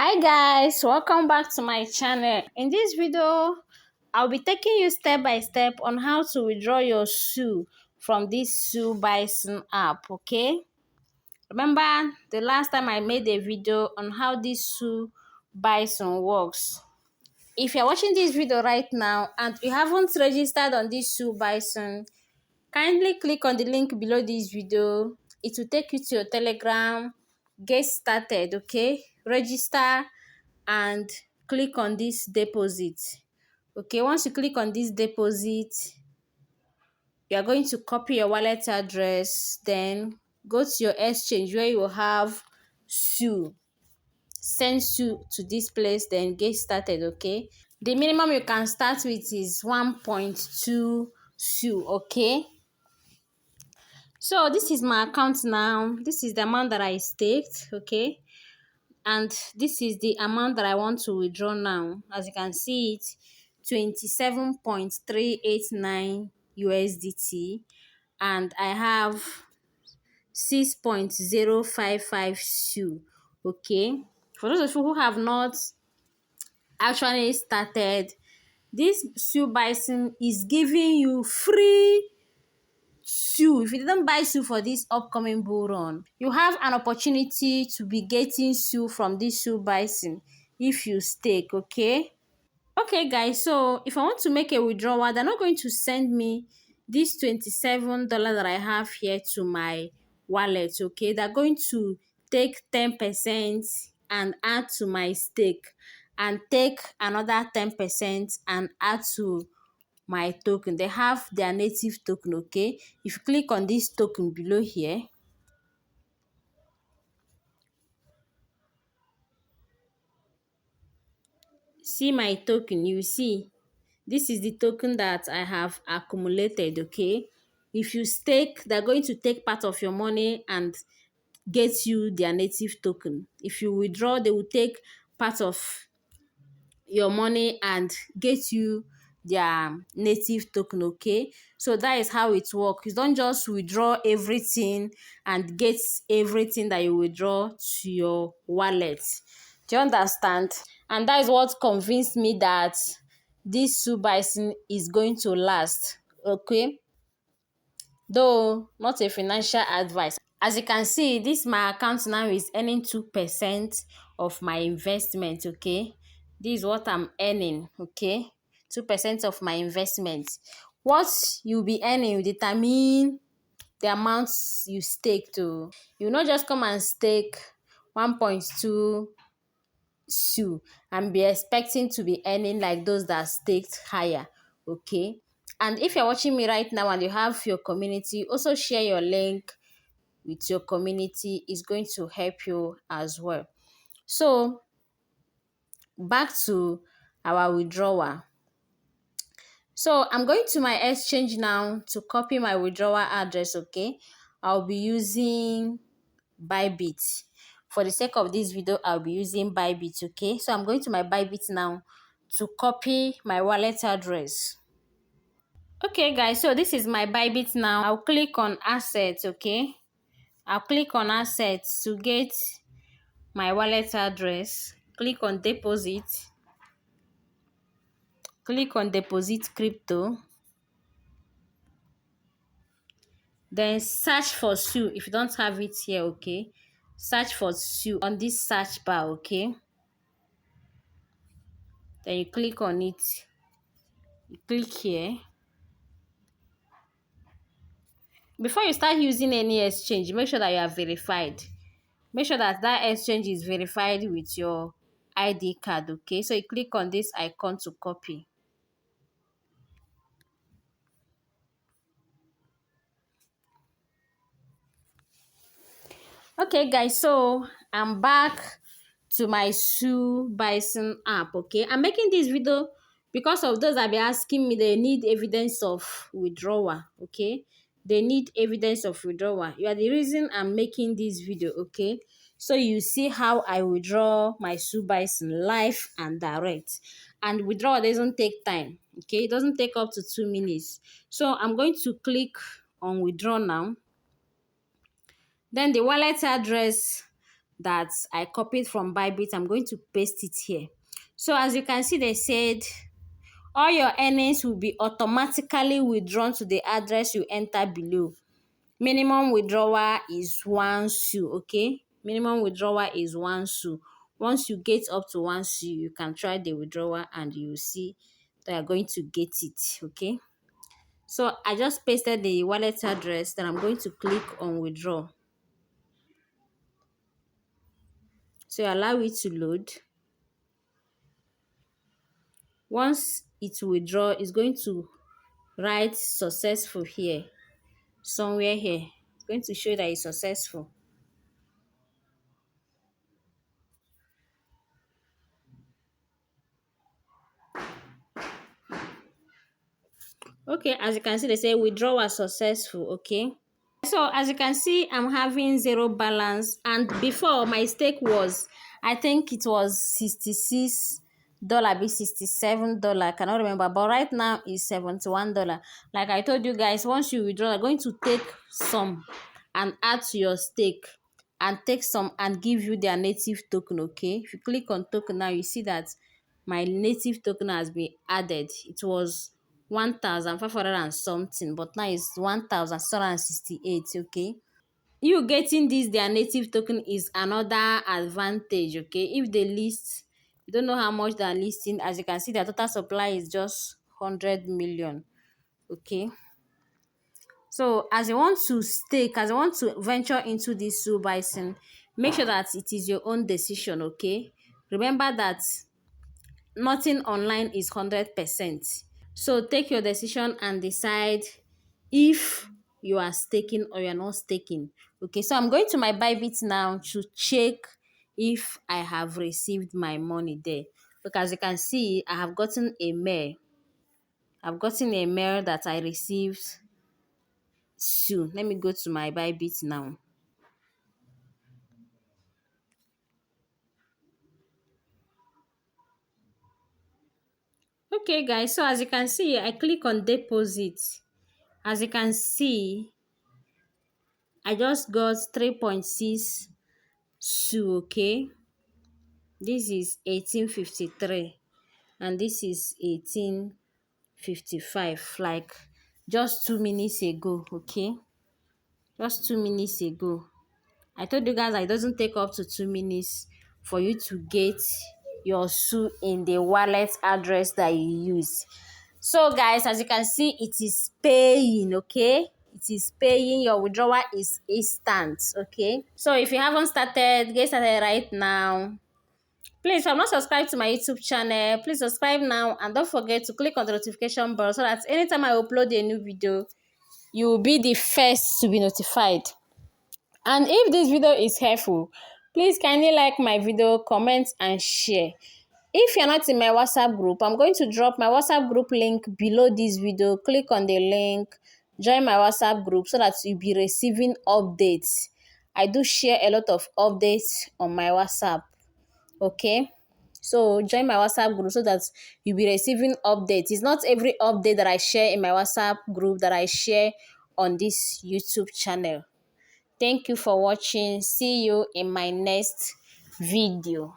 Hi guys, welcome back to my channel. In this video, I'll be taking you step by step on how to withdraw your SUI from this Sui Bison app, okay? Remember the last time I made a video on how this Sui Bison works. If you're watching this video right now and you haven't registered on this Sui Bison, kindly click on the link below this video. It will take you to your Telegram. Get started, okay? Register and click on this deposit. Okay, once you click on this deposit, you are going to copy your wallet address, then go to your exchange where you will have SUI. Send SUI to this place, then get started, okay? The minimum you can start with is 1.2 SUI, okay? So this is my account now. This is the amount that I staked, okay? And this is the amount that I want to withdraw now. As you can see it, 27.389 USDT, and I have 6.055 SUI, okay? For those of you who have not actually started, this Sui Bison is giving you free SUI. If you didn't buy SUI for this upcoming bull run, you have an opportunity to be getting SUI from this Sui Bison if you stake, okay? Okay, guys, so if I want to make a withdrawal, they're not going to send me this $27 that I have here to my wallet, okay? They're going to take 10% and add to my stake, and take another 10% and add to my token. They have their native token, okay? If you click on this token below here, see my token, you see this is the token that I have accumulated, okay? If you stake, they're going to take part of your money and get you their native token. If you withdraw, they will take part of your money and get you their native token, okay? So that is how it works. You don't just withdraw everything and get everything that you withdraw to your wallet. Do you understand? And that is what convinced me that this Sui Bison is going to last, okay? Though not a financial advice. As you can see, this my account now is earning 2% of my investment, okay? This is what I'm earning, okay? 2% of my investment. What you'll be earning will determine the amounts you stake to. You will not just come and stake 1.2 SUI and be expecting to be earning like those that staked higher, okay? And if you're watching me right now and you have your community, also share your link with your community. Is going to help you as well. So back to our withdrawal. So I'm going to my exchange now to copy my withdrawal address, okay? I'll be using Bybit. For the sake of this video, I'll be using Bybit, okay? So I'm going to my Bybit now to copy my wallet address. Okay, guys, so this is my Bybit now. I'll click on assets, okay? I'll click on assets to get my wallet address. Click on deposit. Click on deposit crypto. Then search for SUI if you don't have it here, okay? Search for SUI on this search bar, okay? Then you click on it. You click here. Before you start using any exchange, make sure that you are verified. Make sure that that exchange is verified with your ID card, okay? So you click on this icon to copy. Okay, guys, so I'm back to my Sui Bison app, okay? I'm making this video because of those that be asking me, they need evidence of withdrawal, okay? They need evidence of withdrawal. You are the reason I'm making this video, okay? So you see how I withdraw my Sui Bison live and direct. And withdrawal doesn't take time, okay? It doesn't take up to 2 minutes. So I'm going to click on withdraw now. Then the wallet address that I copied from Bybit. I'm going to paste it here. So as you can see, they said all your earnings will be automatically withdrawn to the address you enter below. Minimum withdrawal is 1 SU, okay? Minimum withdrawal is 1 SU. Once you get up to 1 SU, you can try the withdrawal and you will see that you're going to get it, okay? So I just pasted the wallet address, then I'm going to click on withdraw. So allow it to load. Once it withdraw, it's going to write successful here, somewhere here. It's going to show that it's successful. Okay, as you can see, they say withdrawal successful, okay? So as you can see, I'm having zero balance, and before my stake was, I think it was $66, be $67, I cannot remember, but right now it's $71. Like I told you guys, once you withdraw, I'm going to take some and add to your stake, and take some and give you their native token, okay? If you click on token now, you see that my native token has been added. It was 1,500 and something, but now it's 1,668, okay? You getting this their native token is another advantage, okay? If they list, you don't know how much they're listing. As you can see, their total supply is just 100 million, okay? So as you want to stake, as you want to venture into this Sui Bison, make sure that it is your own decision, okay? Remember that nothing online is 100%. So take your decision and decide if you are staking or you're not staking. Okay, so I'm going to my Bybit now to check if I have received my money there. Because as you can see, I have gotten a mail. I've gotten a mail that I received soon. Let me go to my Bybit now. Okay, guys, so as you can see, I click on deposit. As you can see, I just got 3.6 SU, okay? This is 1853 and this is 1855, like just 2 minutes ago, okay? Just 2 minutes ago. I told you guys that it doesn't take up to 2 minutes for you to get your SU in the wallet address that you use. So guys, as you can see, it is paying, okay? It is paying. Your withdrawal is instant, okay? So if you haven't started, get started right now. Please, if you have not subscribed to my YouTube channel, please subscribe now, and don't forget to click on the notification bell so that anytime I upload a new video, you will be the first to be notified. And if this video is helpful, please kindly like my video, comment, and share. If you're not in my WhatsApp group, I'm going to drop my WhatsApp group link below this video. Click on the link, join my WhatsApp group so that you'll be receiving updates. I do share a lot of updates on my WhatsApp, okay? So join my WhatsApp group so that you'll be receiving updates. It's not every update that I share in my WhatsApp group that I share on this YouTube channel. Thank you for watching. See you in my next video.